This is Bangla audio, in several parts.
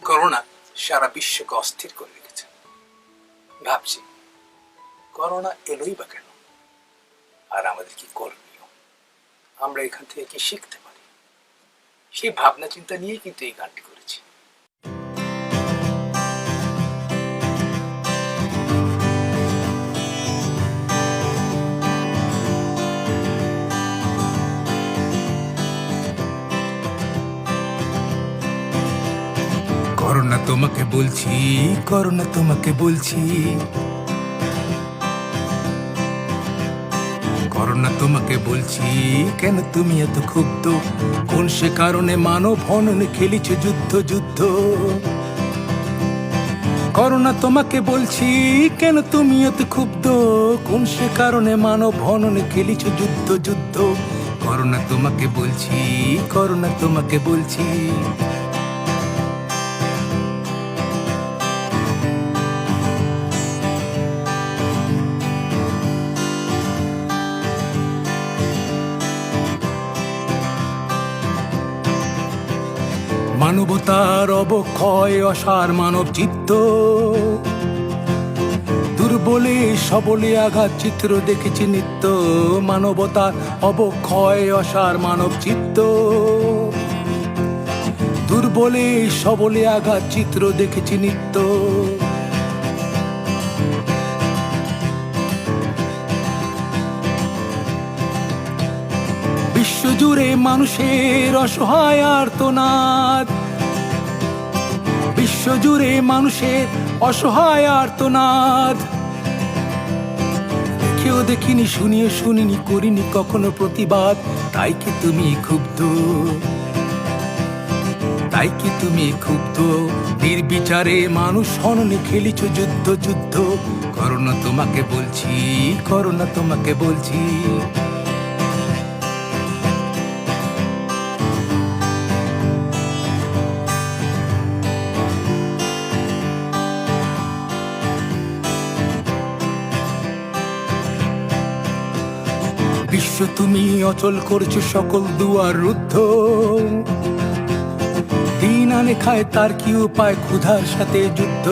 করোনা সারা বিশ্বকে অস্থির করে রেখেছে। ভাবছি করোনা এলোই বা কেন, আর আমাদের কি করণীয়, আমরা এখান থেকে কি শিখতে পারি, সেই ভাবনা চিন্তা নিয়েই কিন্তু এই গানটি করেছি। করোনা তোমাকে বলছি, করোনা তোমাকে বলছি, করোনা তোমাকে বলছি, কেন তুমি এত ক্ষুব্ধ, কোন সে কারণে মানব হননে খেলিছে যুদ্ধ যুদ্ধ। করোনা তোমাকে বলছি, কেন তুমি এত ক্ষুব্ধ, কোন সে কারণে মানব হননে খেলিছে যুদ্ধ যুদ্ধ। করোনা তোমাকে বলছি, করোনা তোমাকে বলছি। মানবতার অবক্ষয়, অসার মানব চিত্ত, দুর্বলে সবলে আঘাত চিত্র দেখেছি নিত্য। মানবতার অবক্ষয়, অসার মানব চিত্ত, দুর্বলে সবলে আঘাত চিত্র দেখেছি নিত্য। বিশ্বজুড়ে মানুষের অসহায় আর্তনাদ, বিশ্বজুড়ে মানুষের অসহায় আর্তনাদ। কেউ দেখিনি, শুনিও শুনিনি, করিনি কখনো প্রতিবাদ। তাই কি তুমি ক্ষুব্ধ, তাই কি তুমি ক্ষুব্ধ, নির্বিচারে মানুষ হননে খেলিছ যুদ্ধ যুদ্ধ। করোনা তোমাকে বলছি, করোনা তোমাকে বলছি। বিশ্ব তুমি অচল করছো সকল দুয়ার রুদ্ধ, দিন আনে খায় তার কি উপায়, ক্ষুধার সাথে যুদ্ধ।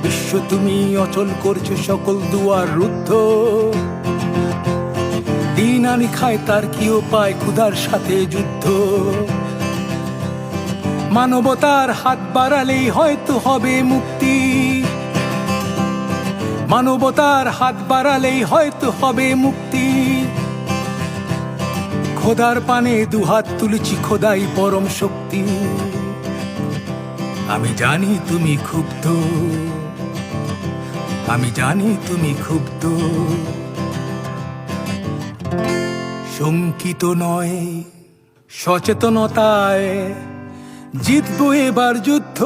বিশ্ব তুমি অচল করছো সকল দুয়ার রুদ্ধ, দিন আনে খায় তার কি উপায়, ক্ষুধার সাথে যুদ্ধ। মানবতার হাত বাড়ালেই হয়তো হবে মুক্তি, মানবতার হাত বাড়ালেই হয়তো হবে মুক্তি। খোদার পানে দুহাত তুলেছি, খোদাই পরম শক্তি। আমি জানি তুমি ক্ষুব্ধ, আমি জানি তুমি ক্ষুব্ধ। শঙ্কিত নয়, সচেতনতায় জিতবো এবার যুদ্ধ।